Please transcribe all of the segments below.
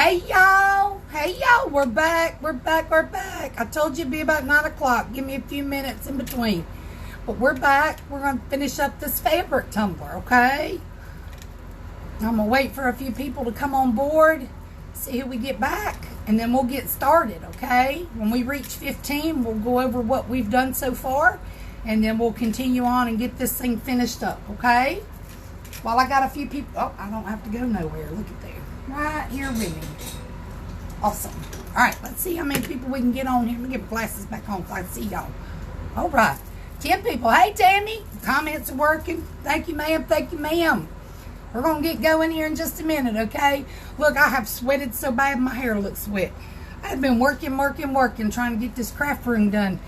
Hey y'all, we're back. I told you it'd be about 9 o'clock. Give me a few minutes in between. But we're back. We're going to finish up this fabric tumbler, okay? I'm going to wait for a few people to come on board, see who we get back, and then we'll get started, okay? When we reach 15, we'll go over what we've done so far, and then we'll continue on and get this thing finished up, okay? While I got a few people, oh, I don't have to go nowhere. Look at there. Right here with me. Awesome. All right, let's see how many people we can get on here. Let me get my glasses back on so I can see y'all. All right. 10 people. Hey, Tammy. Comments are working. Thank you, ma'am. Thank you, ma'am. We're going to get going here in just a minute, okay? Look, I have sweated so bad my hair looks wet. I've been working, trying to get this craft room done.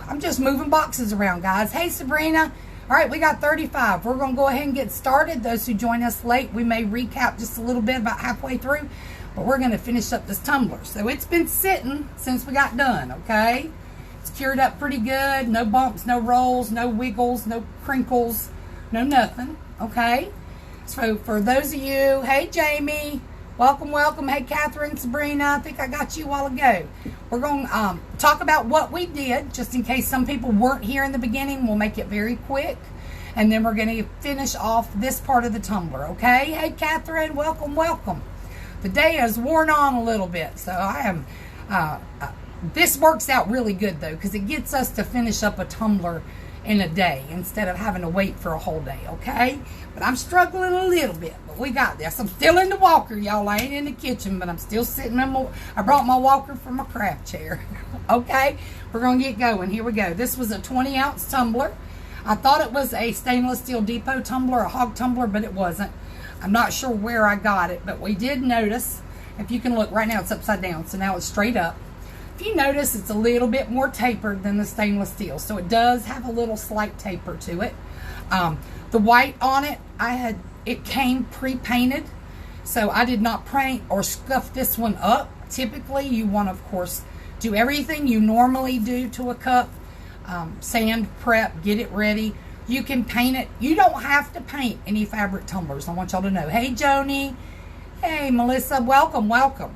I'm just moving boxes around, guys. Hey, Sabrina. All right, we got 35. We're going to go ahead and get started. Those who join us late, we may recap just a little bit, about halfway through. But we're going to finish up this tumbler. So it's been sitting since we got done, okay? It's cured up pretty good. No bumps, no rolls, no wiggles, no crinkles, no nothing, okay? So for those of you, hey, Jamie. Welcome. Hey, Catherine, Sabrina. I think I got you a while ago. We're going to talk about what we did, just in case some people weren't here in the beginning. We'll make it very quick. And then we're going to finish off this part of the tumbler, okay? Hey, Catherine, welcome. The day has worn on a little bit, so I am... this works out really good, though, because it gets us to finish up a tumbler in a day instead of having to wait for a whole day, okay? But I'm struggling a little bit, but we got this. I'm still in the walker, y'all. I ain't in the kitchen, but I'm still sitting in my... I brought my walker from my craft chair, okay? We're going to get going. Here we go. This was a 20-ounce tumbler. I thought it was a stainless steel depot tumbler, a hog tumbler, but it wasn't. I'm not sure where I got it, but we did notice, if you can look, right now it's upside down, so now it's straight up. If you notice, it's a little bit more tapered than the stainless steel, so it does have a little slight taper to it. The white on it, it came pre-painted, so I did not paint or scuff this one up. Typically, you want to, of course, do everything you normally do to a cup. Sand, prep, get it ready. You can paint it. You don't have to paint any fabric tumblers. I want y'all to know. Hey, Joni. Hey, Melissa. Welcome.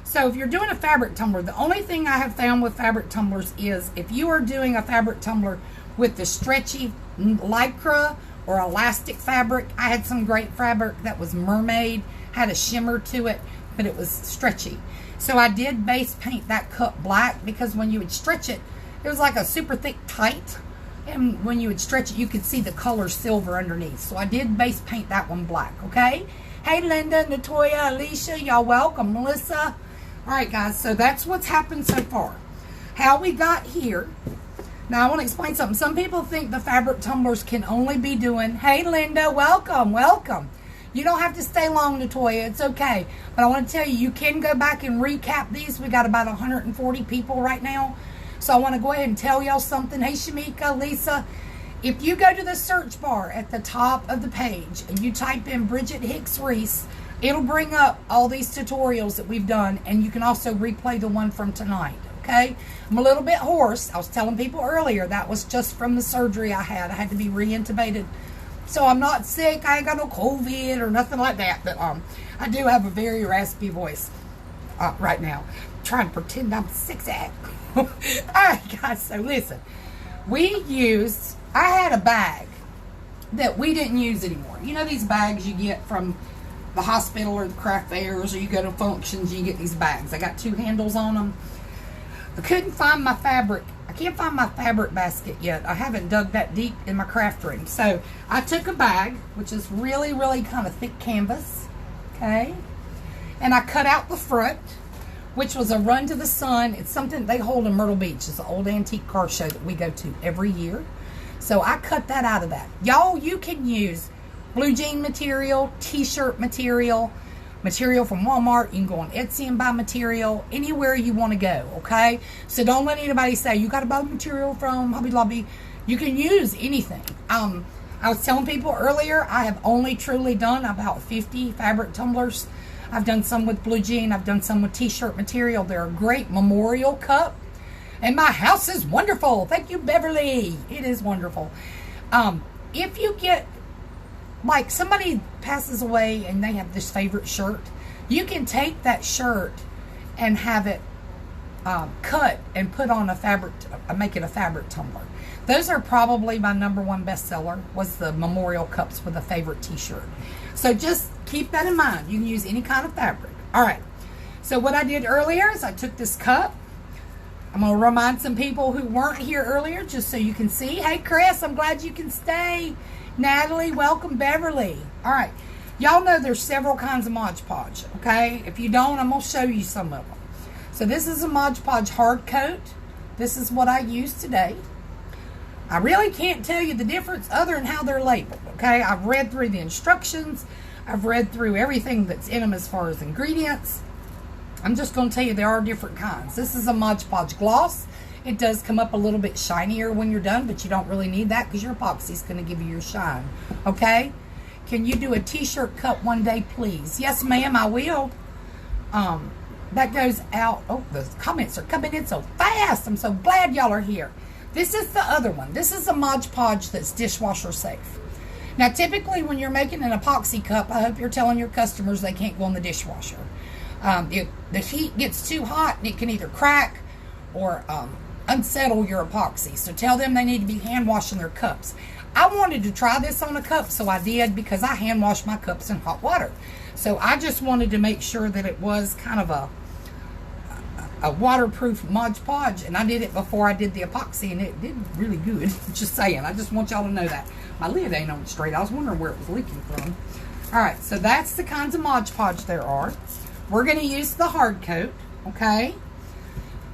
So if you're doing a fabric tumbler, the only thing I have found with fabric tumblers is if you are doing a fabric tumbler with the stretchy lycra or elastic fabric. I had some great fabric that was mermaid, had a shimmer to it, but it was stretchy. So I did base paint that cup black because when you would stretch it, it was like a super thick tight. And when you would stretch it, you could see the color silver underneath. So I did base paint that one black, okay? Hey, Linda, Natoya, Alicia, y'all welcome. Melissa. All right, guys, so that's what's happened so far. How we got here. Now, I want to explain something. Some people think the fabric tumblers can only be doing, hey, Linda, welcome. You don't have to stay long, Natoya. It's okay. But I want to tell you, you can go back and recap these. We got about 140 people right now. So I want to go ahead and tell y'all something. Hey, Shamika, Lisa, if you go to the search bar at the top of the page and you type in Bridget Hicks Reese, it'll bring up all these tutorials that we've done, and you can also replay the one from tonight, okay? I'm a little bit hoarse. I was telling people earlier that was just from the surgery I had. I had to be re-intubated. So I'm not sick. I ain't got no COVID or nothing like that, but I do have a very raspy voice right now. I'm trying to pretend I'm sexy. All right, guys, so listen. I had a bag that we didn't use anymore. You know these bags you get from the hospital or the craft fairs, or you go to functions, you get these bags. I got 2 handles on them. I couldn't find my fabric. I can't find my fabric basket yet. I haven't dug that deep in my craft room. So I took a bag, which is really, really kind of thick canvas, okay? And I cut out the front, which was a Run to the Sun. It's something they hold in Myrtle Beach. It's an old antique car show that we go to every year. So I cut that out of that. Y'all, you can use blue jean material, t-shirt material from Walmart. You can go on Etsy and buy material anywhere you want to go, okay? So don't let anybody say, you got to buy material from Hobby Lobby. You can use anything. I was telling people earlier, I have only truly done about 50 fabric tumblers. I've done some with blue jean. I've done some with t-shirt material. They're a great memorial cup. And my house is wonderful. Thank you, Beverly. It is wonderful. If you get, like, somebody passes away and they have this favorite shirt, You can take that shirt and have it cut and put on a fabric, make it a fabric tumbler. Those are probably my #1 bestseller, was the memorial cups with a favorite t-shirt. So just keep that in mind. You can use any kind of fabric. All right. So what I did earlier is I took this cup. I'm going to remind some people who weren't here earlier just so you can see. Hey, Chris, I'm glad you can stay. Natalie, welcome. Beverly. All right. Y'all know there's several kinds of Mod Podge, okay? If you don't, I'm going to show you some of them. So this is a Mod Podge hard coat. This is what I use today. I really can't tell you the difference other than how they're labeled, okay? I've read through the instructions. I've read through everything that's in them as far as ingredients. I'm just going to tell you there are different kinds. This is a Mod Podge gloss. It does come up a little bit shinier when you're done, but you don't really need that because your epoxy is going to give you your shine, okay? Can you do a t-shirt cut one day, please? Yes, ma'am, I will. That goes out. Oh, the comments are coming in so fast. I'm so glad y'all are here. This is the other one. This is a Mod Podge that's dishwasher safe. Now, typically when you're making an epoxy cup, I hope you're telling your customers they can't go in the dishwasher. The heat gets too hot and it can either crack or unsettle your epoxy. So tell them they need to be hand washing their cups. I wanted to try this on a cup, so I did, because I hand wash my cups in hot water. So I just wanted to make sure that it was kind of a waterproof Mod Podge, and I did it before I did the epoxy, and it did really good. Just saying. I just want y'all to know that. My lid ain't on straight. I was wondering where it was leaking from. All right, so that's the kinds of Mod Podge there are. We're going to use the hard coat, okay?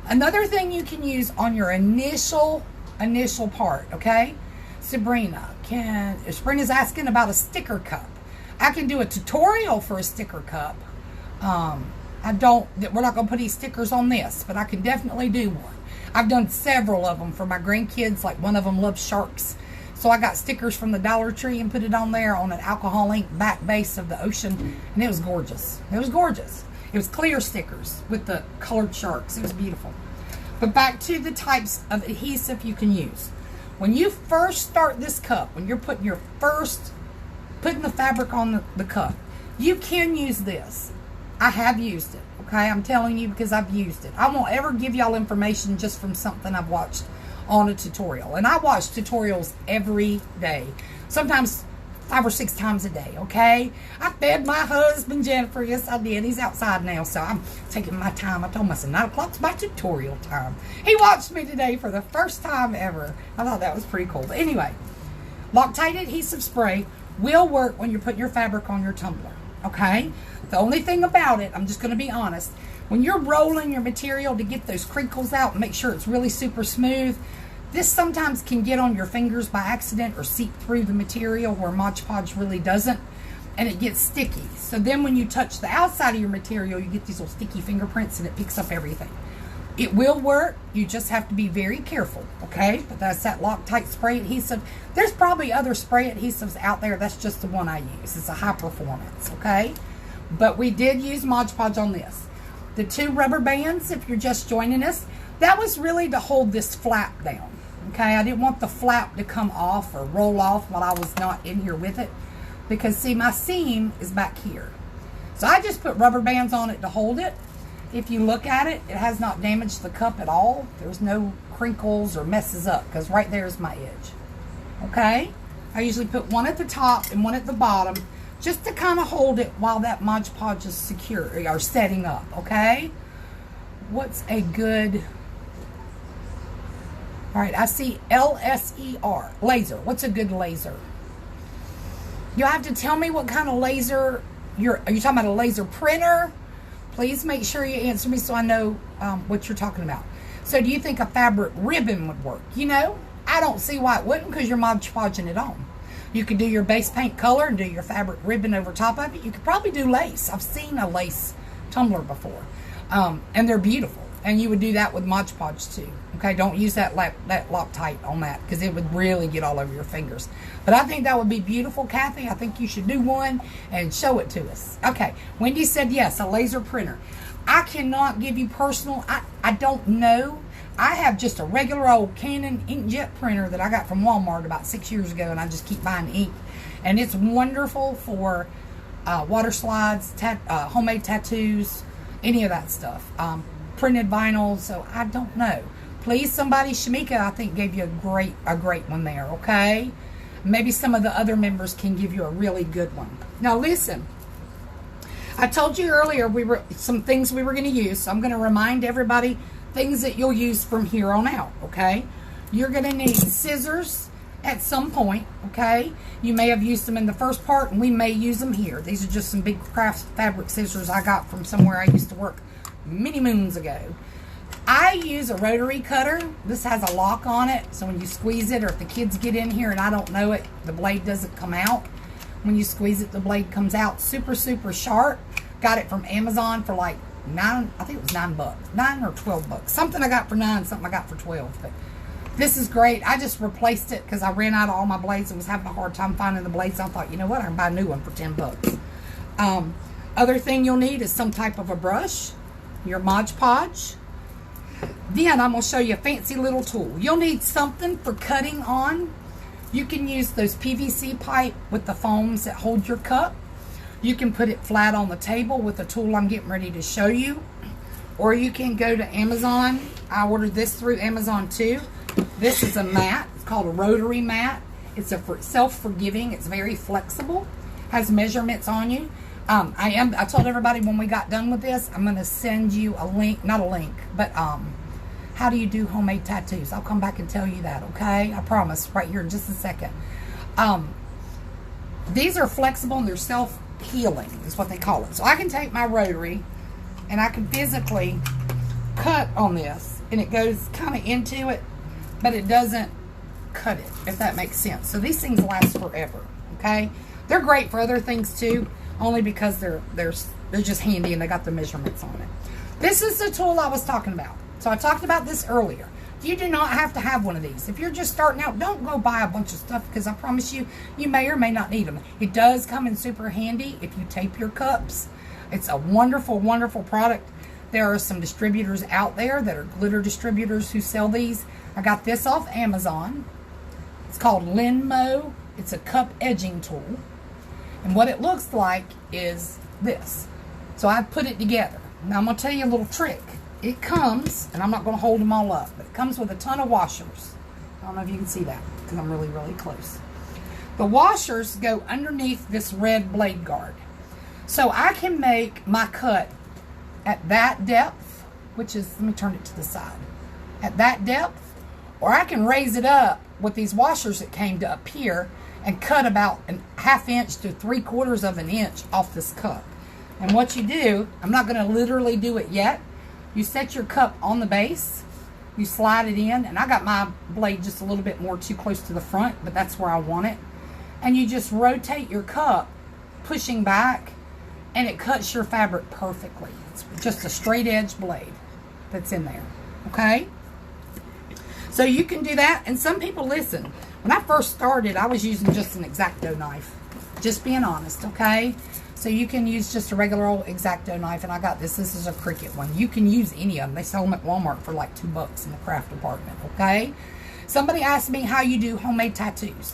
Another thing you can use on your initial part, okay? Sabrina's asking about a sticker cup. I can do a tutorial for a sticker cup. We're not going to put any stickers on this, but I can definitely do one. I've done several of them for my grandkids. Like, one of them loves sharks. So I got stickers from the Dollar Tree and put it on there on an alcohol ink back base of the ocean. And it was gorgeous. It was gorgeous. It was clear stickers with the colored sharks. It was beautiful. But back to the types of adhesive you can use. When you first start this cup, when you're putting the fabric on the cup, you can use this. I have used it, okay? I'm telling you because I've used it. I won't ever give y'all information just from something I've watched on a tutorial. And I watch tutorials every day. Sometimes 5 or 6 times a day, okay? I fed my husband, Jennifer. Yes, I did. He's outside now, so I'm taking my time. I told myself 9 o'clock's my tutorial time. He watched me today for the first time ever. I thought that was pretty cool. But anyway, Loctite adhesive spray will work when you're putting your fabric on your tumbler, okay? The only thing about it, I'm just going to be honest, when you're rolling your material to get those crinkles out and make sure it's really super smooth, this sometimes can get on your fingers by accident or seep through the material where Mod Podge really doesn't, and it gets sticky. So then when you touch the outside of your material, you get these little sticky fingerprints and it picks up everything. It will work. You just have to be very careful, okay? But that's that Loctite spray adhesive. There's probably other spray adhesives out there. That's just the one I use. It's a high performance, okay? But we did use Mod Podge on this. The 2 rubber bands, if you're just joining us, that was really to hold this flap down, okay? I didn't want the flap to come off or roll off while I was not in here with it, because, see, my seam is back here. So I just put rubber bands on it to hold it. If you look at it, it has not damaged the cup at all. There's no crinkles or messes up, because right there is my edge, okay? I usually put one at the top and one at the bottom, just to kind of hold it while that Mod Podge is secure or setting up, okay? What's a good... All right, I see LSER, laser. What's a good laser? You'll have to tell me what kind of laser are you talking about? A laser printer? Please make sure you answer me so I know what you're talking about. So do you think a fabric ribbon would work? You know, I don't see why it wouldn't, because you're Mod Podging it on. You could do your base paint color and do your fabric ribbon over top of it. You could probably do lace. I've seen a lace tumbler before. And they're beautiful. And you would do that with Mod Podge too. Okay, don't use that Loctite on that, because it would really get all over your fingers. But I think that would be beautiful, Kathy. I think you should do one and show it to us. Okay, Wendy said yes, a laser printer. I cannot give you personal, I don't know. I have just a regular old Canon inkjet printer that I got from Walmart about 6 years ago, and I just keep buying ink. And it's wonderful for water slides, homemade tattoos, any of that stuff. Printed vinyl, so I don't know. Please, somebody, Shamika, I think, gave you a great one there, okay? Maybe some of the other members can give you a really good one. Now, listen. I told you earlier some things we were going to use, so I'm going to remind everybody things that you'll use from here on out, okay? You're going to need scissors at some point, okay? You may have used them in the first part, and we may use them here. These are just some big craft fabric scissors I got from somewhere I used to work many moons ago. I use a rotary cutter. This has a lock on it, so when you squeeze it, or if the kids get in here and I don't know it, the blade doesn't come out. When you squeeze it, the blade comes out super, super sharp. Got it from Amazon for like I think it was $9, $9 or $12. Something I got for $9, something I got for $12. But this is great. I just replaced it because I ran out of all my blades and was having a hard time finding the blades. I thought, you know what, I can buy a new one for $10. Other thing you'll need is some type of a brush, your Mod Podge. Then I'm going to show you a fancy little tool. You'll need something for cutting on. You can use those PVC pipe with the foams that hold your cup. You can put it flat on the table with the tool I'm getting ready to show you. Or you can go to Amazon. I ordered this through Amazon too. This is a mat. It's called a rotary mat. It's a self-forgiving. It's very flexible. Has measurements on you. I told everybody when we got done with this, I'm going to send you a link. Not a link, but how do you do homemade tattoos? I'll come back and tell you that, okay? I promise, right here in just a second. These are flexible and they're self-healing is what they call it. So I can take my rotary and I can physically cut on this and it goes kind of into it, but it doesn't cut it, if that makes sense. So these things last forever, okay? They're great for other things too, only because they're just handy and they got the measurements on it. This is the tool I was talking about. So I talked about this earlier. You do not have to have one of these. If you're just starting out, don't go buy a bunch of stuff because I promise you, you may or may not need them. It does come in super handy if you tape your cups. It's a wonderful, wonderful product. There are some distributors out there that are glitter distributors who sell these. I got this off Amazon. It's called Linmo. It's a cup edging tool. And what it looks like is this. So I put it together. Now I'm going to tell you a little trick. It comes, and I'm not going to hold them all up, but it comes with a ton of washers. I don't know if you can see that because I'm really, really close. The washers go underneath this red blade guard. So I can make my cut at that depth, which is, let me turn it to the side, at that depth, or I can raise it up with these washers that came to up here and cut about a ½ inch to 3/4 of an inch off this cup. And what you do, I'm not going to literally do it yet. You set your cup on the base, you slide it in, and I got my blade just a little bit more too close to the front, but that's where I want it. And you just rotate your cup, pushing back, and it cuts your fabric perfectly. It's just a straight edge blade that's in there, okay? So you can do that, and some people, listen, when I first started, I was using just an X-Acto knife, just being honest, okay? So you can use just a regular old X-Acto knife, and I got this. This is a Cricut one. You can use any of them. They sell them at Walmart for like $2 in the craft department, okay? Somebody asked me how you do homemade tattoos.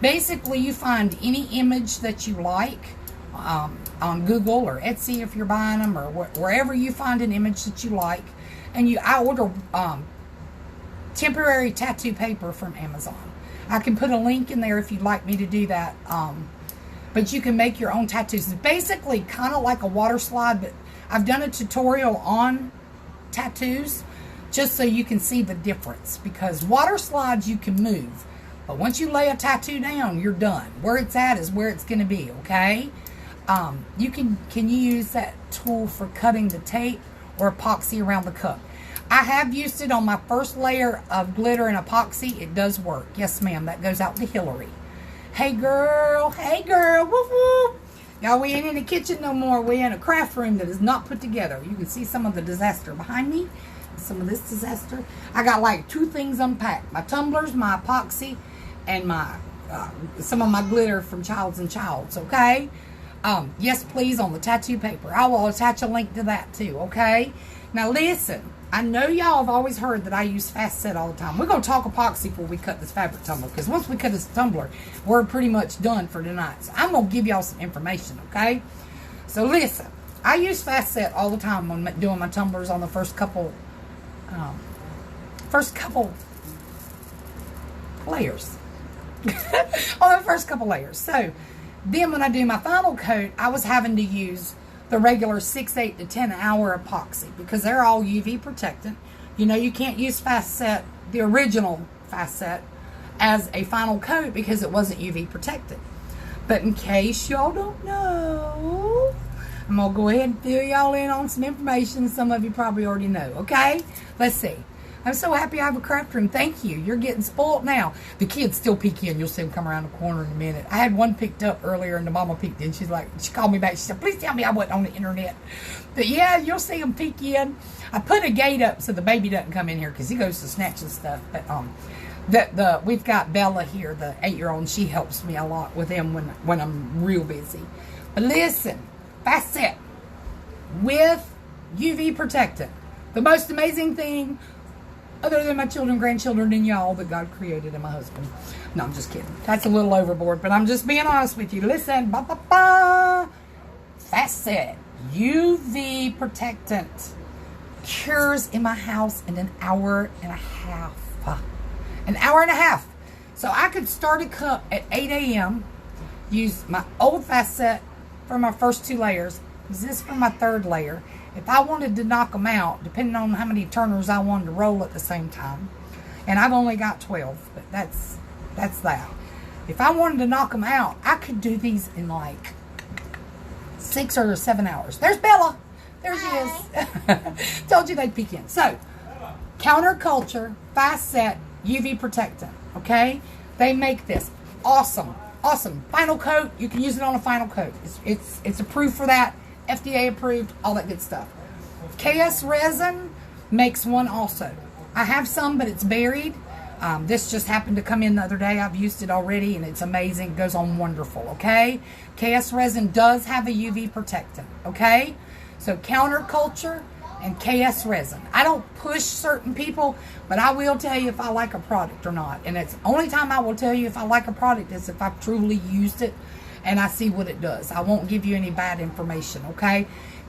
Basically, you find any image that you like on Google or Etsy if you're buying them, or wherever you find an image that you like, and I order temporary tattoo paper from Amazon. I can put a link in there if you'd like me to do that. But you can make your own tattoos. It's basically kind of like a water slide, but I've done a tutorial on tattoos just so you can see the difference. Because water slides you can move, but once you lay a tattoo down, you're done. Where it's at is where it's going to be, okay? You can use that tool for cutting the tape or epoxy around the cup. I have used it on my first layer of glitter and epoxy. It does work. Yes, ma'am. That goes out to Hillary. Hey girl, whoop whoop. Y'all, we ain't in the kitchen no more. We're in a craft room that is not put together. You can see some of the disaster behind me. Some of this disaster. I got like 2 things unpacked. My tumblers, my epoxy, and my some of my glitter from Childs and Childs, okay? Yes, please, on the tattoo paper. I will attach a link to that too, okay? Now listen, I know y'all have always heard that I use fast set all the time. We're going to talk epoxy before we cut this fabric tumbler, because once we cut this tumbler, we're pretty much done for tonight. So I'm going to give y'all some information, okay? So listen, I use fast set all the time when doing my tumblers on the first couple layers. On the first couple layers. So then when I do my final coat, I was having to use the regular 6, 8 to 10 hour epoxy because they're all UV protectant. You know, you can't use fast set, the original fast set, as a final coat because it wasn't UV protected. But in case y'all don't know, I'm gonna go ahead and fill y'all in on some information some of you probably already know. Okay, let's see. I'm so happy I have a craft room. Thank you. You're getting spoiled now. The kids still peek in. You'll see them come around the corner in a minute. I had one picked up earlier, and the mama peeked in. She called me back. She said, please tell me I wasn't on the internet. But yeah, you'll see them peek in. I put a gate up so the baby doesn't come in here because he goes to snatching stuff. But we've got Bella here, the 8-year-old, and she helps me a lot with him when I'm real busy. But listen, fast set with UV protectant. The most amazing thing, other than my children, grandchildren, and y'all that God created and my husband. No, I'm just kidding. That's a little overboard, but I'm just being honest with you. Listen, fast set, UV protectant, cures in my house in an hour and a half. An hour and a half. So I could start a cup at 8 a.m., use my old fast set for my first 2 layers, use this for my 3rd layer. If I wanted to knock them out, depending on how many turners I wanted to roll at the same time, and I've only got 12, but that's that. If I wanted to knock them out, I could do these in like 6 or 7 hours. There's Bella. There she is. Told you they'd peek in. So, Counterculture, fast set, UV protectant. Okay? They make this. Awesome. Awesome. Final coat. You can use it on a final coat. It's approved for that. FDA approved, all that good stuff. KS Resin makes one also. I have some, but it's buried. This just happened to come in the other day. I've used it already, and it's amazing. It goes on wonderful, okay? KS Resin does have a UV protectant, okay? So Counterculture and KS Resin. I don't push certain people, but I will tell you if I like a product or not. And it's the only time I will tell you if I like a product is if I've truly used it and I see what it does. I won't give you any bad information, okay?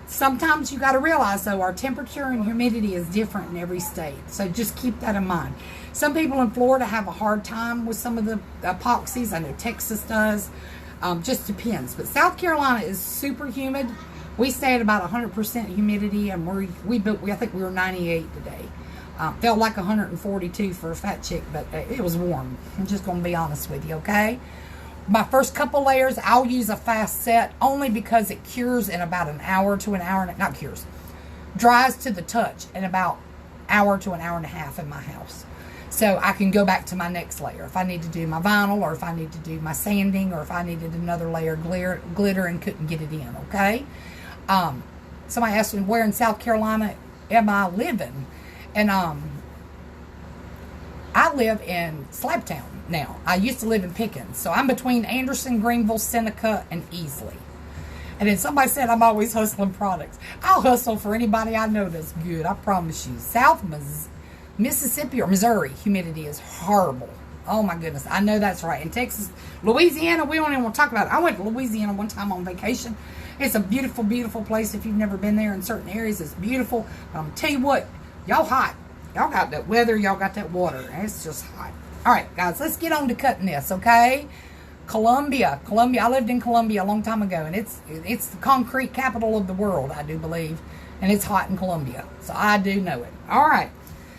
Sometimes you got to realize, though, our temperature and humidity is different in every state. So just keep that in mind. Some people in Florida have a hard time with some of the epoxies. I know Texas does. Just depends. But South Carolina is super humid. We stay at about 100% humidity, and I think we were 98 today. Felt like 142 for a fat chick, but it was warm. I'm just going to be honest with you, okay? My first couple layers, I'll use a fast set only because it cures in about an hour to an hour, not cures, dries to the touch in about hour to an hour and a half in my house. So I can go back to my next layer. If I need to do my vinyl, or if I need to do my sanding, or if I needed another layer of glitter and couldn't get it in, okay? Somebody asked me where in South Carolina am I living? And I live in Slabtown now. I used to live in Pickens. So I'm between Anderson, Greenville, Seneca, and Easley. And then somebody said I'm always hustling products. I'll hustle for anybody I know that's good. I promise you. South Mississippi or Missouri, humidity is horrible. Oh my goodness. I know that's right. In Texas, Louisiana, we don't even want to talk about it. I went to Louisiana one time on vacation. It's a beautiful, beautiful place. If you've never been there in certain areas, it's beautiful. But I'm going to tell you what, y'all hot. Y'all got that weather, y'all got that water. It's just hot. All right, guys, let's get on to cutting this, okay? Columbia. I lived in Columbia a long time ago, and it's the concrete capital of the world, I do believe. And it's hot in Columbia, so I do know it. All right.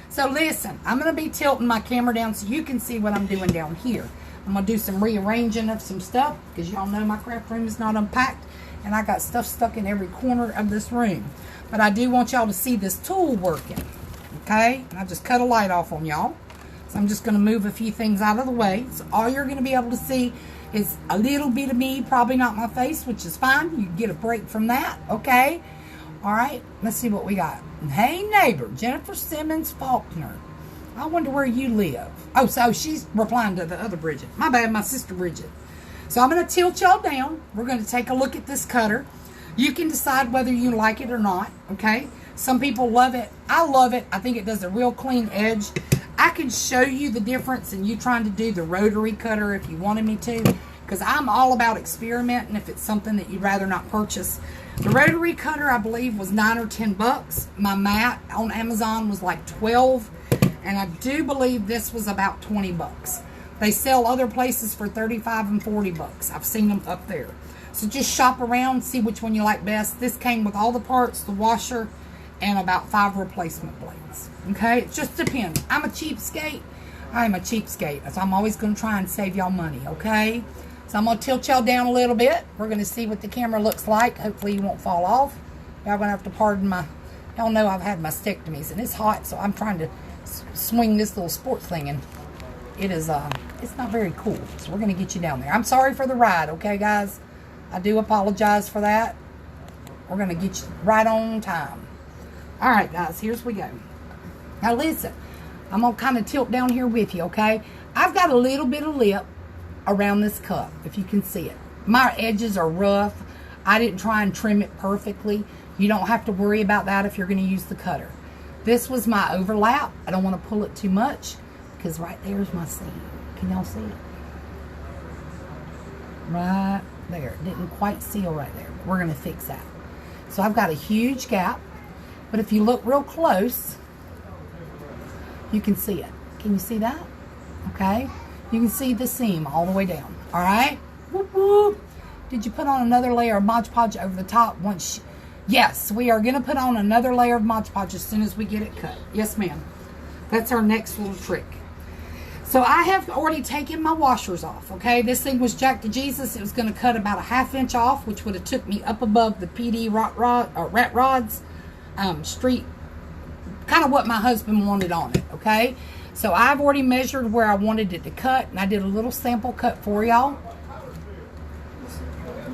So listen, I'm going to be tilting my camera down so you can see what I'm doing down here. I'm going to do some rearranging of some stuff because y'all know my craft room is not unpacked, and I got stuff stuck in every corner of this room. But I do want y'all to see this tool working. Okay, and I just cut a light off on y'all. So I'm just going to move a few things out of the way. So all you're going to be able to see is a little bit of me, probably not my face, which is fine. You can get a break from that, okay? All right, let's see what we got. Hey, neighbor, Jennifer Simmons Faulkner. I wonder where you live. Oh, so she's replying to the other Bridget. My bad, my sister Bridget. So I'm going to tilt y'all down. We're going to take a look at this cutter. You can decide whether you like it or not, okay? Some people love it. I love it. I think it does a real clean edge. I can show you the difference in you trying to do the rotary cutter if you wanted me to, because I'm all about experimenting if it's something that you'd rather not purchase. The rotary cutter, I believe, was $9 or $10. My mat on Amazon was like $12, and I do believe this was about $20. They sell other places for $35 and $40. I've seen them up there. So just shop around, see which one you like best. This came with all the parts, the washer, and about 5 replacement blades. Okay, it just depends. I'm a cheapskate. I'm a cheapskate. So I'm always going to try and save y'all money, okay? So I'm going to tilt y'all down a little bit. We're going to see what the camera looks like. Hopefully you won't fall off. Y'all going to have to pardon my... Y'all know I've had mastectomies, and it's hot, so I'm trying to swing this little sports thing, and it is, it's not very cool. So we're going to get you down there. I'm sorry for the ride, okay, guys? I do apologize for that. We're going to get you right on time. All right, guys, here's we go. Now, listen. I'm going to kind of tilt down here with you, okay? I've got a little bit of lip around this cup, if you can see it. My edges are rough. I didn't try and trim it perfectly. You don't have to worry about that if you're going to use the cutter. This was my overlap. I don't want to pull it too much because right there's my seam. Can y'all see it? Right there. It didn't quite seal right there. But we're going to fix that. So I've got a huge gap. But if you look real close, you can see it. Can you see that? Okay. You can see the seam all the way down. All right. Whoop, whoop. Did you put on another layer of Mod Podge over the top once? Yes, we are going to put on another layer of Mod Podge as soon as we get it cut. Yes, ma'am. That's our next little trick. So I have already taken my washers off, okay? This thing was jacked to Jesus. It was going to cut about a ½ inch off, which would have took me up above the PD rat rods, street, kind of what my husband wanted on it, okay? So I've already measured where I wanted it to cut, and I did a little sample cut for y'all.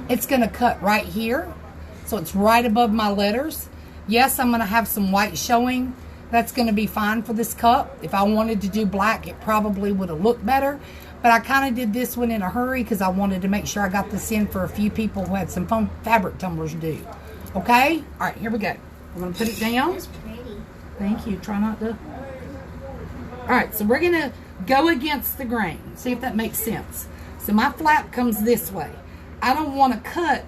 It's going to cut right here. So it's right above my letters. Yes, I'm going to have some white showing. That's going to be fine for this cup. If I wanted to do black, it probably would have looked better. But I kind of did this one in a hurry because I wanted to make sure I got this in for a few people who had some fabric tumblers due. Okay? All right, here we go. I'm going to put it down. That's pretty. Thank you. Try not to. All right, so we're going to go against the grain. See if that makes sense. So my flap comes this way. I don't want to cut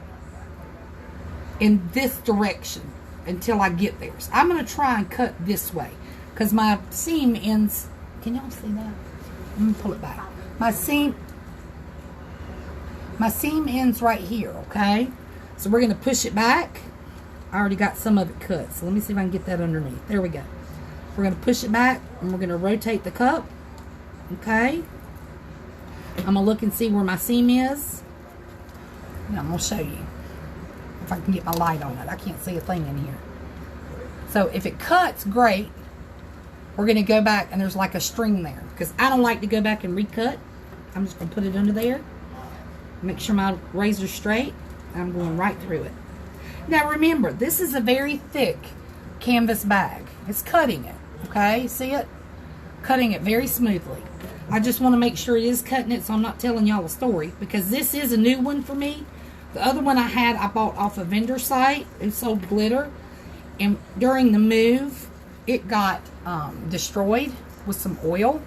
in this direction until I get there. So I'm going to try and cut this way because my seam ends. Can y'all see that? Let me pull it back. My seam ends right here, okay? So we're going to push it back. I already got some of it cut, so let me see if I can get that underneath. There we go. We're going to push it back, and we're going to rotate the cup, okay? I'm going to look and see where my seam is, and I'm going to show you if I can get my light on it. I can't see a thing in here. So if it cuts, great. We're going to go back, and there's like a string there, because I don't like to go back and recut. I'm just going to put it under there. Make sure my razor's straight. I'm going right through it. Now remember, this is a very thick canvas bag. It's cutting it, okay? See it? Cutting it very smoothly. I just want to make sure it is cutting it so I'm not telling y'all a story, because this is a new one for me. The other one I had, I bought off a vendor site. It sold glitter. And during the move, it got destroyed with some oil.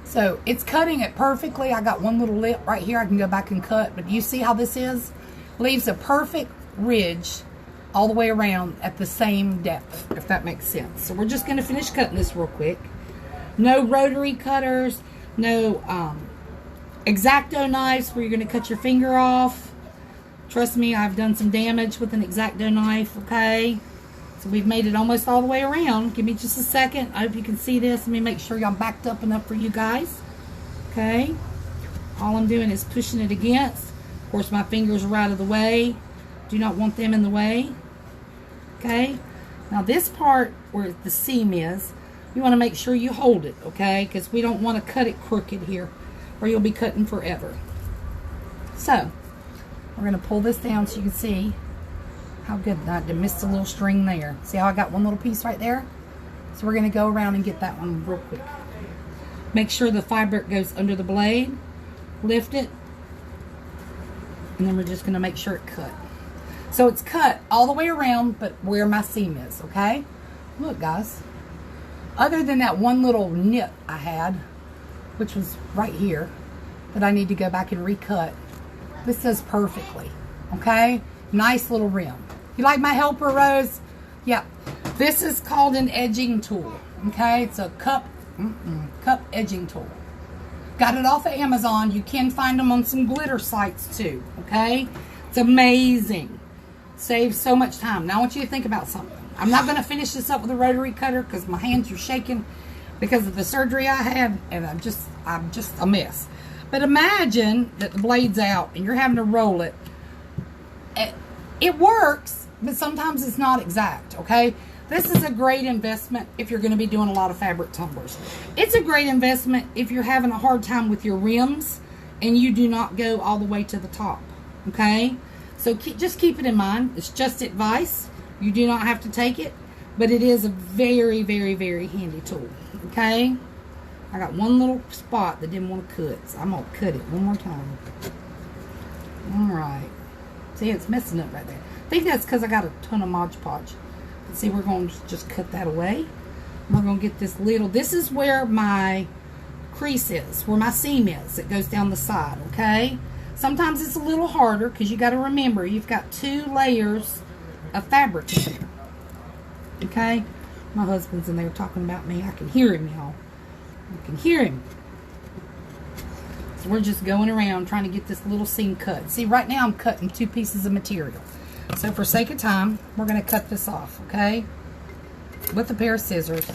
So it's cutting it perfectly. I got one little lip right here I can go back and cut. But you see how this is? Leaves a perfect ridge all the way around at the same depth, if that makes sense. So we're just going to finish cutting this real quick. No rotary cutters. No X-Acto knives where you're going to cut your finger off. Trust me, I've done some damage with an X-Acto knife, okay? So we've made it almost all the way around. Give me just a second. I hope you can see this. Let me make sure y'all backed up enough for you guys. Okay? All I'm doing is pushing it against. Of course, my fingers are out of the way. Do not want them in the way. Okay? Now this part where the seam is, you want to make sure you hold it, okay? Because we don't want to cut it crooked here, or you'll be cutting forever. So, we're going to pull this down so you can see how good. I missed a little string there. See how I got one little piece right there? So we're going to go around and get that one real quick. Make sure the fabric goes under the blade. Lift it. And then we're just going to make sure it cut. So it's cut all the way around, but where my seam is, okay? Look, guys. Other than that one little nip I had, which was right here, that I need to go back and recut, this does perfectly, okay? Nice little rim. You like my helper, Rose? Yep. This is called an edging tool, okay? It's a cup edging tool. Got it off of Amazon. You can find them on some glitter sites too, okay? It's amazing. Saves so much time. Now I want you to think about something. I'm not going to finish this up with a rotary cutter because my hands are shaking because of the surgery I had, and I'm just a mess. But imagine that the blade's out and you're having to roll it. It works, but sometimes it's not exact, okay? This is a great investment if you're going to be doing a lot of fabric tumblers. It's a great investment if you're having a hard time with your rims and you do not go all the way to the top, okay? So just keep it in mind. It's just advice. You do not have to take it, but it is a very, very, very handy tool, okay? I got one little spot that didn't want to cut, so I'm going to cut it one more time. All right. See, it's messing up right there. I think that's because I got a ton of Mod Podge. See, we're going to just cut that away. We're going to get this little, this is where my crease is, where my seam is. It goes down the side, okay? Sometimes it's a little harder because you got to remember you've got 2 layers of fabric in there. Okay? My husband's in there talking about me. I can hear him, y'all. I can hear him. So we're just going around trying to get this little seam cut. See, right now I'm cutting 2 pieces of material. So for sake of time, we're going to cut this off, okay? With a pair of scissors.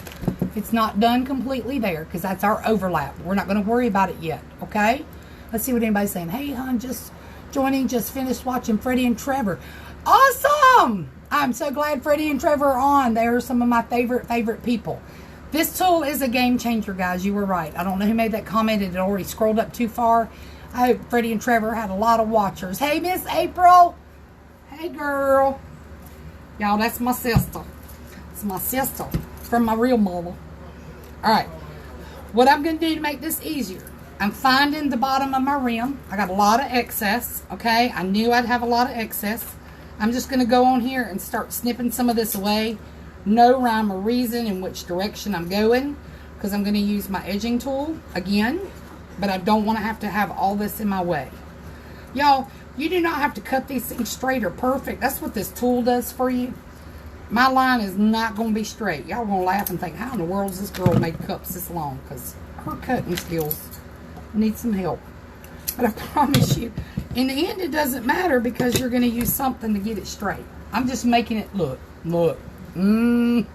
It's not done completely there because that's our overlap. We're not going to worry about it yet, okay? Let's see what anybody's saying. Hey, hon, just joining, just finished watching Freddie and Trevor. Awesome! I'm so glad Freddie and Trevor are on. They are some of my favorite people. This tool is a game changer, guys. You were right. I don't know who made that comment. It had already scrolled up too far. I hope Freddie and Trevor had a lot of watchers. Hey, Miss April. Hey, girl. Y'all, that's my sister. It's my sister from my real mama. All right. What I'm going to do to make this easier, I'm finding the bottom of my rim. I got a lot of excess, okay? I knew I'd have a lot of excess. I'm just going to go on here and start snipping some of this away. No rhyme or reason in which direction I'm going because I'm going to use my edging tool again, but I don't want to have all this in my way. Y'all, you do not have to cut these things straight or perfect. That's what this tool does for you. My line is not going to be straight. Y'all going to laugh and think, how in the world is this girl made cups this long? Because her cutting skills need some help. But I promise you, in the end, it doesn't matter because you're going to use something to get it straight. I'm just making it look. I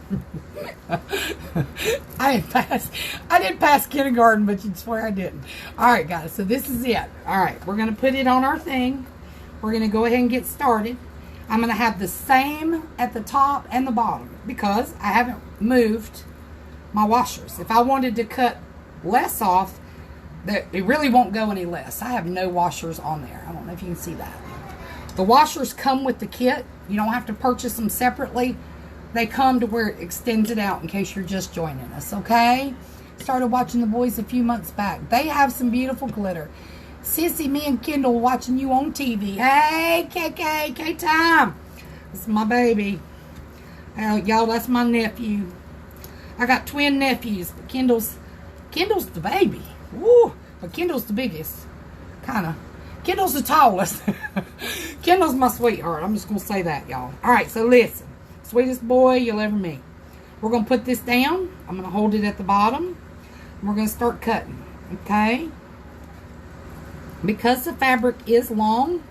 didn't pass kindergarten, but you'd swear I didn't. All right, guys, so this is it. All right, we're going to put it on our thing. We're going to go ahead and get started. I'm going to have the same at the top and the bottom because I haven't moved my washers. If I wanted to cut less off, it really won't go any less. I have no washers on there. I don't know if you can see that. The washers come with the kit. You don't have to purchase them separately. They come to where it extends it out in case you're just joining us, okay? Started watching the boys a few months back. They have some beautiful glitter. Sissy, me and Kendall watching you on TV. Hey, KK, K-Time. This is my baby. Y'all, that's my nephew. I got twin nephews, but Kendall's the baby. Woo, but Kendall's the biggest. Kind of. Kendall's the tallest. Kendall's my sweetheart. I'm just going to say that, y'all. All right, so listen. Sweetest boy you'll ever meet. We're going to put this down. I'm going to hold it at the bottom. And we're going to start cutting. Okay? Because the fabric is long,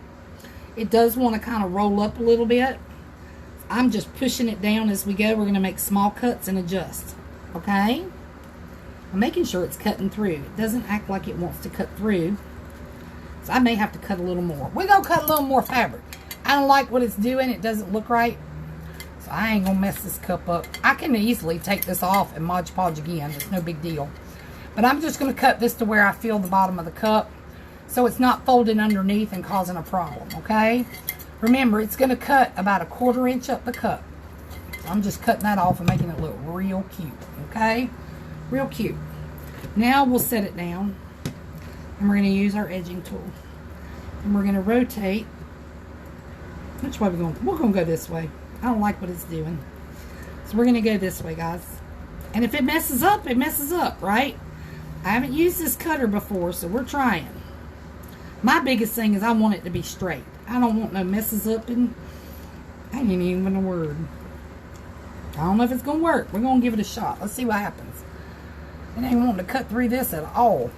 it does want to kind of roll up a little bit. I'm just pushing it down as we go. We're going to make small cuts and adjust. Okay? I'm making sure it's cutting through. It doesn't act like it wants to cut through. So I may have to cut a little more. We're going to cut a little more fabric. I don't like what it's doing. It doesn't look right. So I ain't going to mess this cup up. I can easily take this off and Mod Podge again. It's no big deal. But I'm just going to cut this to where I feel the bottom of the cup, so it's not folding underneath and causing a problem, okay? Remember, it's going to cut about 1/4 inch up the cup. So I'm just cutting that off and making it look real cute, okay? Real cute. Now we'll set it down, and we're going to use our edging tool. And we're going to rotate Which way are we going? We're going to go this way. I don't like what it's doing. So we're going to go this way, guys. And if it messes up, it messes up, right? I haven't used this cutter before, so we're trying. My biggest thing is I want it to be straight. I don't want no messes up, and I ain't even a word. I don't know if it's going to work. We're going to give it a shot. Let's see what happens. It ain't wanting to cut through this at all.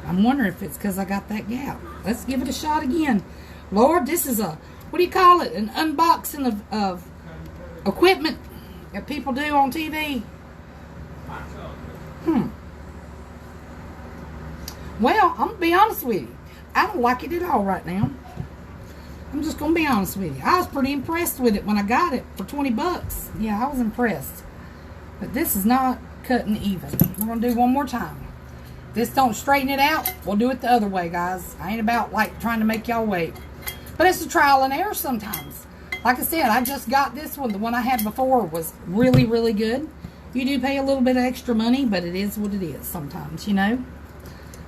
I'm wondering if it's because I got that gap. Let's give it a shot again. Lord, this is a, what do you call it? An unboxing of equipment that people do on TV. Well, I'm going to be honest with you. I don't like it at all right now. I'm just going to be honest with you. I was pretty impressed with it when I got it for 20 bucks. Yeah, I was impressed. But this is not cutting even. We're going to do one more time. If this don't straighten it out, we'll do it the other way, guys. I ain't about like trying to make y'all wait. But it's a trial and error sometimes. Like I said, I just got this one. The one I had before was really, really good. You do pay a little bit of extra money, but it is what it is sometimes, you know.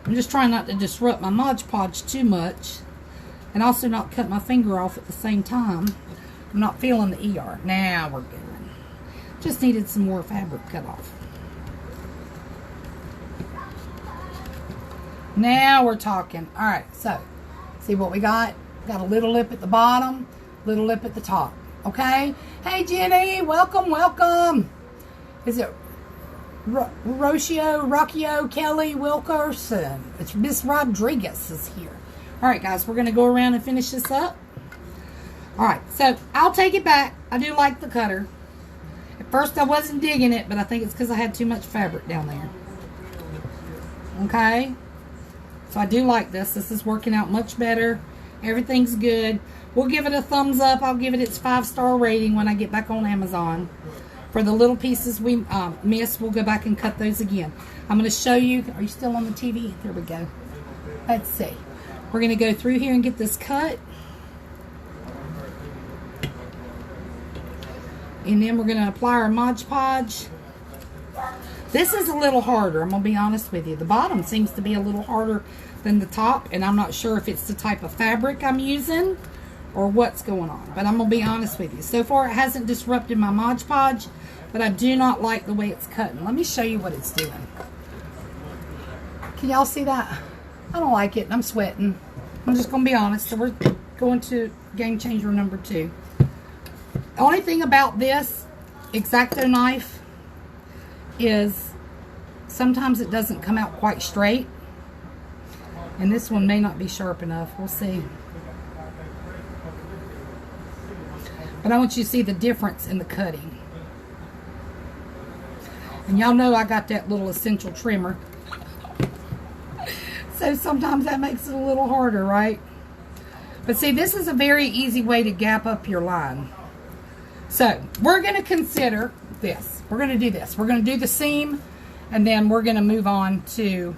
I'm just trying not to disrupt my Mod Podge too much. And also not cut my finger off at the same time. I'm not feeling the ER. Now we're good. Just needed some more fabric cut off. Now we're talking. Alright, so see what we got? Got a little lip at the bottom, little lip at the top. Okay? Hey Jenny, welcome, welcome. Is it Rocio Kelly Wilkerson? It's Miss Rodriguez is here. Alright guys, we're going to go around and finish this up. Alright, so I'll take it back. I do like the cutter. At first I wasn't digging it, but I think it's because I had too much fabric down there. Okay? So I do like this. This is working out much better. Everything's good. We'll give it a thumbs up. I'll give it its 5-star rating when I get back on Amazon. For the little pieces we missed, we'll go back and cut those again. I'm going to show you. Are you still on the TV? There we go. Let's see. We're going to go through here and get this cut. And then we're going to apply our Mod Podge. This is a little harder, I'm going to be honest with you. The bottom seems to be a little harder than the top, and I'm not sure if it's the type of fabric I'm using or what's going on. But I'm going to be honest with you. So far, it hasn't disrupted my Mod Podge, but I do not like the way it's cutting. Let me show you what it's doing. Can y'all see that? I don't like it, and I'm sweating. I'm just going to be honest. So we're going to game changer number 2. The only thing about this X-Acto knife is sometimes it doesn't come out quite straight, and this one may not be sharp enough. We'll see. But I want you to see the difference in the cutting. And y'all know I got that little essential trimmer, so sometimes that makes it a little harder, right? But see, this is a very easy way to gap up your line. So we're going to consider this. We're going to do this. We're going to do the seam, and then we're going to move on to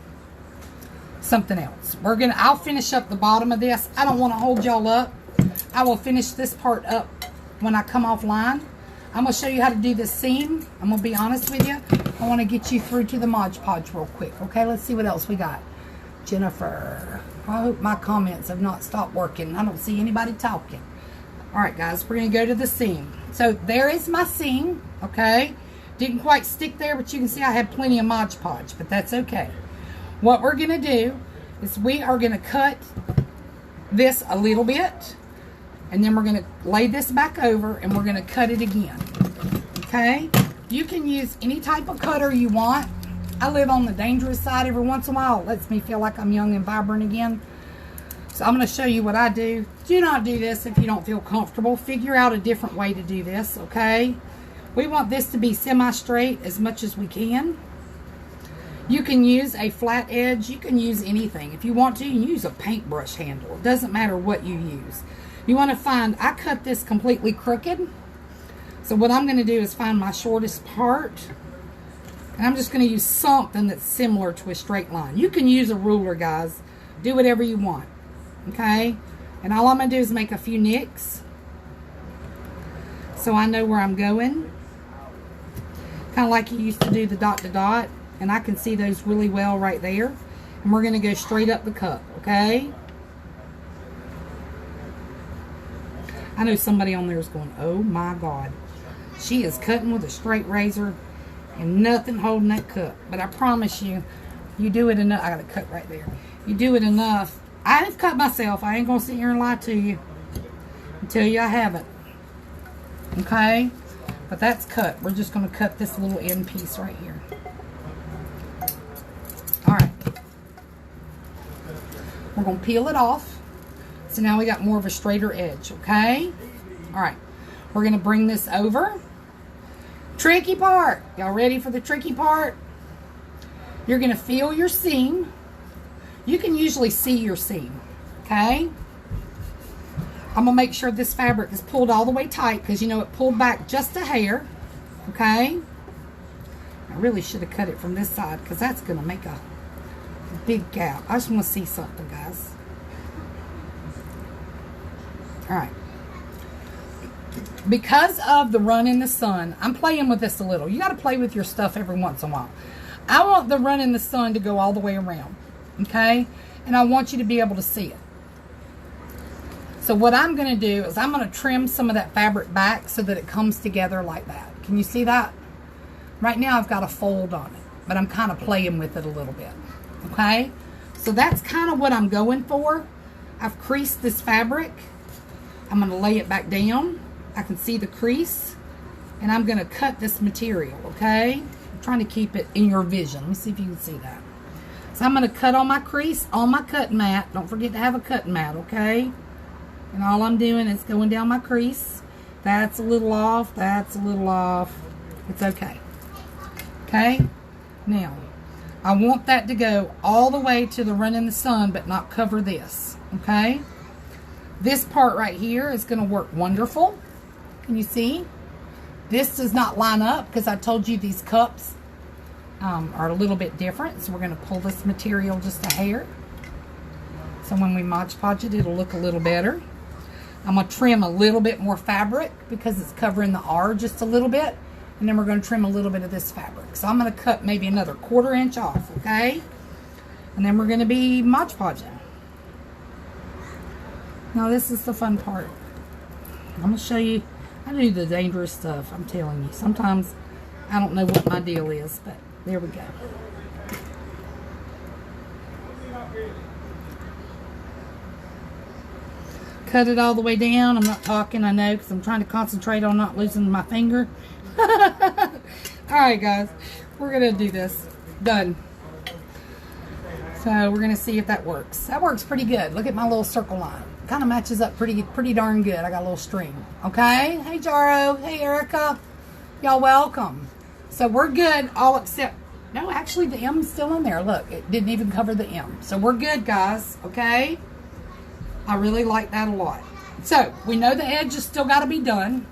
something else. I'll finish up the bottom of this. I don't want to hold y'all up. I will finish this part up when I come offline. I'm going to show you how to do the seam. I'm going to be honest with you. I want to get you through to the Mod Podge real quick. Okay, let's see what else we got. Jennifer. I hope my comments have not stopped working. I don't see anybody talking. Alright guys, we're going to go to the seam. So there is my seam, okay? Didn't quite stick there, but you can see I had plenty of Mod Podge, but that's okay. What we're going to do is we are going to cut this a little bit, and then we're going to lay this back over, and we're going to cut it again, okay? You can use any type of cutter you want. I live on the dangerous side every once in a while. It lets me feel like I'm young and vibrant again. So I'm going to show you what I do. Do not do this if you don't feel comfortable. Figure out a different way to do this, okay? We want this to be semi-straight as much as we can. You can use a flat edge. You can use anything. If you want to, you can use a paintbrush handle. It doesn't matter what you use. You want to find, I cut this completely crooked. So what I'm going to do is find my shortest part. And I'm just going to use something that's similar to a straight line. You can use a ruler, guys. Do whatever you want. Okay? And all I'm going to do is make a few nicks, so I know where I'm going. Kind of like you used to do the dot to dot. And I can see those really well right there. And we're going to go straight up the cup. Okay? I know somebody on there is going, oh my God. She is cutting with a straight razor and nothing holding that cup. But I promise you, you do it enough. I got a cut right there. You do it enough. I have cut myself. I ain't going to sit here and lie to you and tell you I haven't. Okay? But that's cut. We're just going to cut this little end piece right here. Alright. We're going to peel it off. So now we got more of a straighter edge. Okay? Alright. We're going to bring this over. Tricky part. Y'all ready for the tricky part? You're going to feel your seam. You can usually see your seam. Okay? I'm going to make sure this fabric is pulled all the way tight because you know it pulled back just a hair. Okay? I really should have cut it from this side because that's going to make a big gap. I just want to see something, guys. Alright. Because of the run in the sun, I'm playing with this a little. You got to play with your stuff every once in a while. I want the run in the sun to go all the way around. Okay? And I want you to be able to see it. So what I'm going to do is I'm going to trim some of that fabric back so that it comes together like that. Can you see that? Right now I've got a fold on it, but I'm kind of playing with it a little bit. Okay? So that's kind of what I'm going for. I've creased this fabric. I'm going to lay it back down. I can see the crease. And I'm going to cut this material, okay? I'm trying to keep it in your vision. Let me see if you can see that. So I'm going to cut on my crease, on my cutting mat. Don't forget to have a cutting mat, okay? And all I'm doing is going down my crease. That's a little off. That's a little off. It's okay. Okay? Now, I want that to go all the way to the run in the sun, but not cover this, okay? This part right here is going to work wonderful. Can you see? This does not line up because I told you these cups are a little bit different. So we're going to pull this material just a hair. So when we Mod Podge it, it'll look a little better. I'm going to trim a little bit more fabric because it's covering the R just a little bit. And then we're going to trim a little bit of this fabric. So I'm going to cut maybe another 1/4 inch off, okay? And then we're going to be Mod Podging. Now this is the fun part. I'm going to show you. I do the dangerous stuff, I'm telling you. Sometimes I don't know what my deal is, but there we go. Cut it all the way down. I'm not talking, I know, because I'm trying to concentrate on not losing my finger. Alright, guys. We're going to do this. Done. So we're going to see if that works. That works pretty good. Look at my little circle line. Kind of matches up pretty darn good. I got a little string. Okay? Hey, Jaro. Hey, Erica. Y'all welcome. So we're good, all except... No, actually, the M's still in there. Look, it didn't even cover the M. So we're good, guys. Okay? I really like that a lot. So, we know the edge has still got to be done.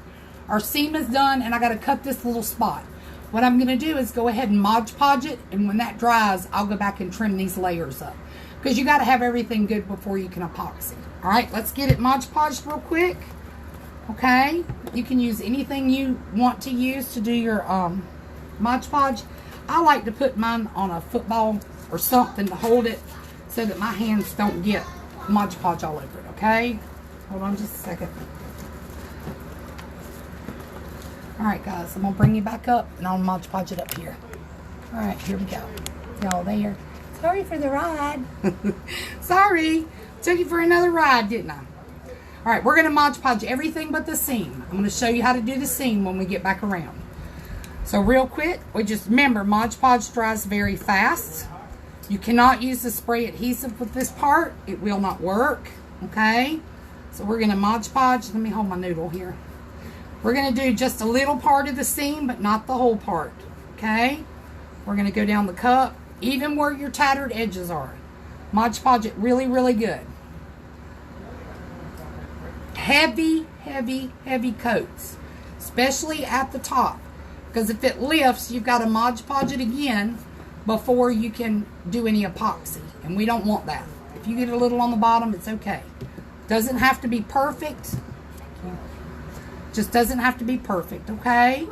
Our seam is done, and I got to cut this little spot. What I'm going to do is go ahead and Mod Podge it, and when that dries, I'll go back and trim these layers up. Because you got to have everything good before you can epoxy. Alright, let's get it Mod Podged real quick. Okay? You can use anything you want to use to do your Mod Podge. I like to put mine on a football or something to hold it so that my hands don't get Mod Podge all over it. Okay? Hold on just a second. Alright guys, I'm going to bring you back up and I'll Mod Podge it up here. Alright, here we go. Y'all there? Sorry for the ride. Sorry. Took you for another ride, didn't I? Alright, we're going to Mod Podge everything but the seam. I'm going to show you how to do the seam when we get back around. So real quick, we just remember Mod Podge dries very fast. You cannot use the spray adhesive with this part. It will not work. Okay? So we're going to Mod Podge. Let me hold my noodle here. We're going to do just a little part of the seam, but not the whole part. Okay? We're going to go down the cup, even where your tattered edges are. Mod Podge it really, really good. Heavy, heavy, heavy coats. Especially at the top. Because if it lifts, you've got to Mod Podge it again before you can do any epoxy. And we don't want that. If you get a little on the bottom, it's okay. Doesn't have to be perfect. Just doesn't have to be perfect, okay?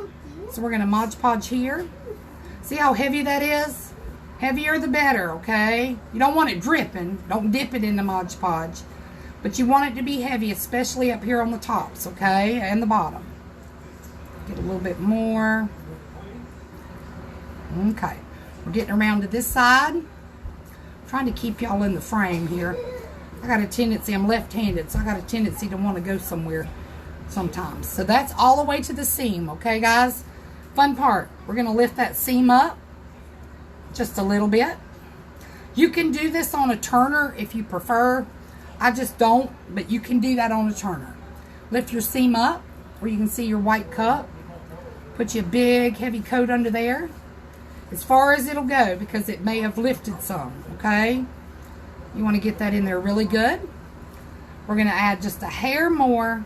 So we're going to Mod Podge here. See how heavy that is? Heavier the better, okay? You don't want it dripping. Don't dip it in the Mod Podge. But you want it to be heavy, especially up here on the tops, okay? And the bottom. Get a little bit more. Okay. We're getting around to this side. I'm trying to keep y'all in the frame here. I got a tendency, I'm left-handed, so I got a tendency to want to go somewhere sometimes. So that's all the way to the seam, okay, guys? Fun part. We're going to lift that seam up just a little bit. You can do this on a turner if you prefer. I just don't, but you can do that on a turner. Lift your seam up where you can see your white cup. Put you a big heavy coat under there. As far as it'll go, because it may have lifted some, okay? You want to get that in there really good. We're going to add just a hair more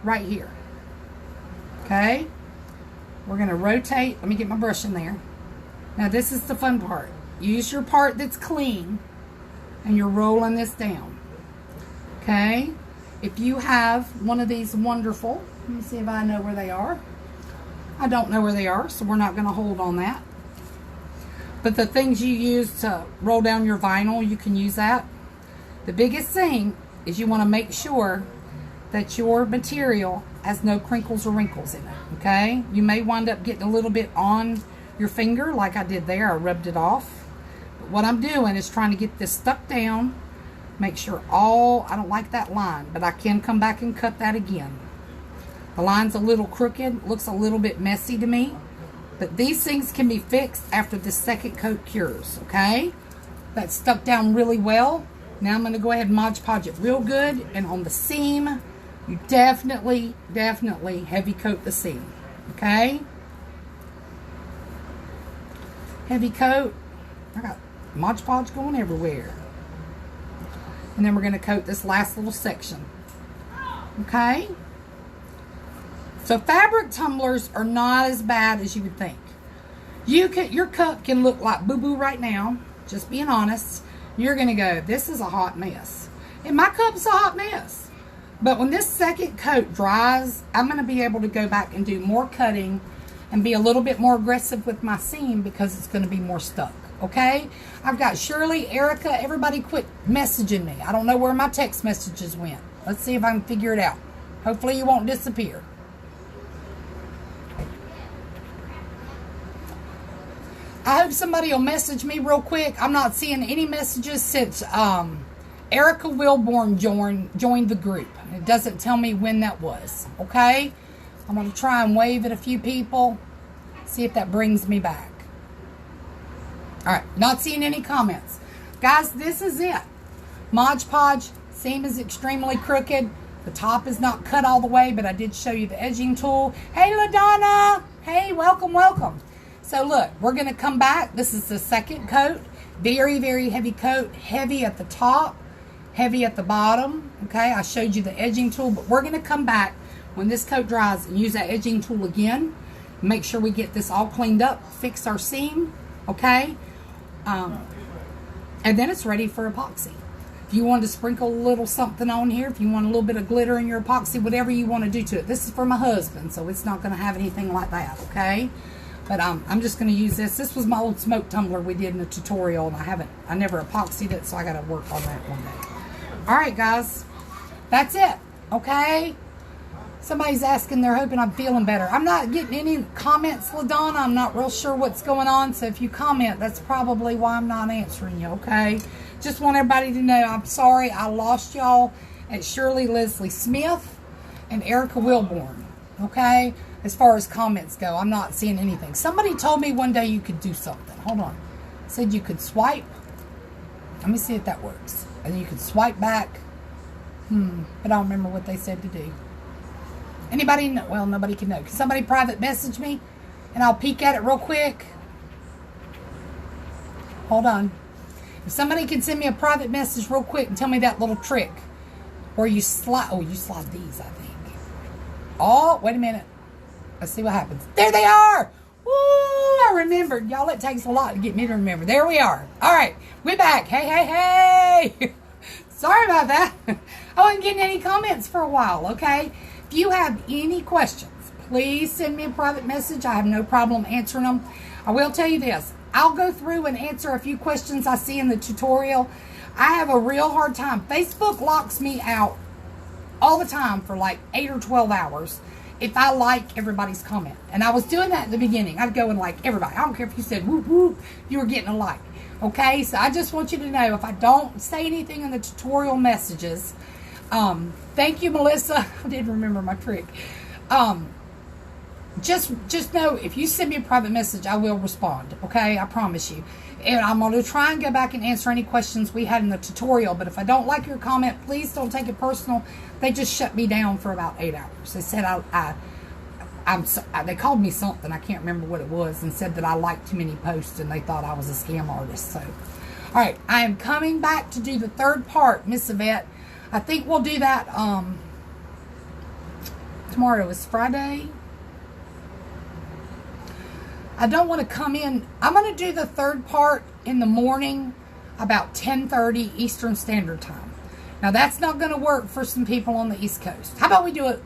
right here. Okay? We're going to rotate. Let me get my brush in there. Now this is the fun part. Use your part that's clean and you're rolling this down. Okay? If you have one of these wonderful, let me see if I know where they are. I don't know where they are, so we're not going to hold on that. But the things you use to roll down your vinyl, you can use that. The biggest thing is you want to make sure that your material has no crinkles or wrinkles in it, okay? You may wind up getting a little bit on your finger like I did there. I rubbed it off. But what I'm doing is trying to get this stuck down, make sure I don't like that line, but I can come back and cut that again. The line's a little crooked, looks a little bit messy to me. But these things can be fixed after the second coat cures, okay? That's stuck down really well. Now I'm going to go ahead and Mod Podge it real good. And on the seam, you definitely heavy coat the seam, okay? Heavy coat. I got Mod Podge going everywhere. And then we're going to coat this last little section, okay? So fabric tumblers are not as bad as you would think. Your cup can look like boo-boo right now, just being honest. You're going to go, this is a hot mess. And my cup's a hot mess. But when this second coat dries, I'm going to be able to go back and do more cutting and be a little bit more aggressive with my seam because it's going to be more stuck, okay? I've got Shirley, Erica, everybody quit messaging me. I don't know where my text messages went. Let's see if I can figure it out. Hopefully you won't disappear. I hope somebody will message me real quick. I'm not seeing any messages since Erica Wilborn joined the group. It doesn't tell me when that was. Okay? I'm going to try and wave at a few people. See if that brings me back. Alright, not seeing any comments. Guys, this is it. Mod Podge, seam is extremely crooked. The top is not cut all the way, but I did show you the edging tool. Hey, LaDonna! Hey, welcome, welcome. So look, we're going to come back. This is the second coat. Very, very heavy coat. Heavy at the top. Heavy at the bottom. Okay, I showed you the edging tool. But we're going to come back when this coat dries and use that edging tool again. Make sure we get this all cleaned up. Fix our seam. Okay. And then it's ready for epoxy. If you want to sprinkle a little something on here. If you want a little bit of glitter in your epoxy. Whatever you want to do to it. This is for my husband. So it's not going to have anything like that. Okay. But I'm just going to use this. This was my old smoke tumbler we did in a tutorial. And I never epoxied it, so I got to work on that one day. Alright, guys. That's it. Okay? Somebody's asking, they're hoping I'm feeling better. I'm not getting any comments, LaDonna. I'm not real sure what's going on. So if you comment, that's probably why I'm not answering you, okay? Just want everybody to know I'm sorry I lost y'all at Shirley Leslie Smith and Erica Wilborn. Okay? As far as comments go, I'm not seeing anything. Somebody told me one day you could do something. Hold on. Said you could swipe. Let me see if that works. And you could swipe back. But I don't remember what they said to do. Anybody know? Well, nobody can know. Can somebody private message me? And I'll peek at it real quick. Hold on. If somebody can send me a private message real quick and tell me that little trick. Where you slide. Oh, you slide these, I think. Oh, wait a minute. Let's see what happens. There they are. Woo, I remembered. Y'all, it takes a lot to get me to remember. There we are. All right, we're back. Hey, hey, hey. Sorry about that. I wasn't getting any comments for a while, okay? If you have any questions, please send me a private message. I have no problem answering them. I will tell you this. I'll go through and answer a few questions I see in the tutorial. I have a real hard time. Facebook locks me out all the time for like 8 or 12 hours if I like everybody's comment. And I was doing that at the beginning. I'd go and like everybody. I don't care if you said whoop whoop, you were getting a like. Okay, so I just want you to know, if I don't say anything in the tutorial messages, thank you, Melissa. I didn't remember my trick. Just know, if you send me a private message, I will respond. Okay, I promise you. And I'm going to try and go back and answer any questions we had in the tutorial. But if I don't like your comment, please don't take it personal. They just shut me down for about 8 hours. They said they called me something, I can't remember what it was, and said that I liked too many posts and they thought I was a scam artist. So, all right, I am coming back to do the third part, Miss Yvette. I think we'll do that tomorrow is Friday. I don't want to come in. I'm going to do the third part in the morning about 10:30 Eastern Standard Time. Now, that's not going to work for some people on the East Coast. How about we do it?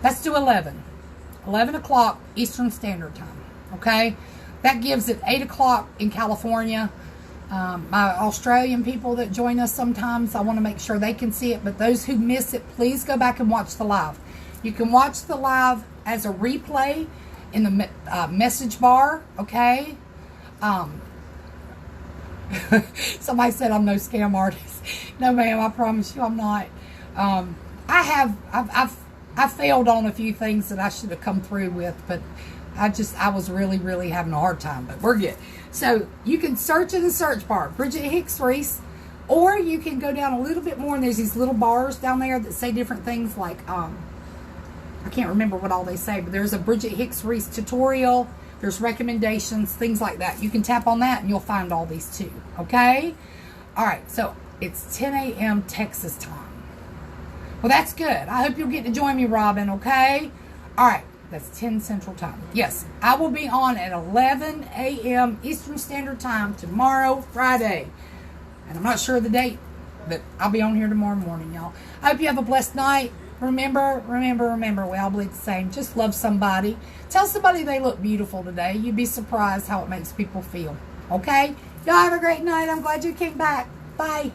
Let's do 11 o'clock Eastern Standard Time. Okay? That gives it 8 o'clock in California. My Australian people that join us sometimes, I want to make sure they can see it. But those who miss it, please go back and watch the live. You can watch the live as a replay in the message bar. Okay? Somebody said I'm no scam artist. No, ma'am, I promise you I'm not. I've failed on a few things that I should have come through with, but I was really, really having a hard time, but we're good. So you can search in the search bar, Bridget Hicks Reese, or you can go down a little bit more, and there's these little bars down there that say different things, like, I can't remember what all they say, but there's a Bridget Hicks Reese tutorial, there's recommendations, things like that. You can tap on that and you'll find all these too, okay? All right, so it's 10 a.m. Texas time. Well, that's good. I hope you'll get to join me, Robin, okay? All right, that's 10 Central Time. Yes, I will be on at 11 a.m. Eastern Standard Time tomorrow, Friday. And I'm not sure of the date, but I'll be on here tomorrow morning, y'all. I hope you have a blessed night. Remember, we all bleed the same. Just love somebody. Tell somebody they look beautiful today. You'd be surprised how it makes people feel. Okay? Y'all have a great night. I'm glad you came back. Bye.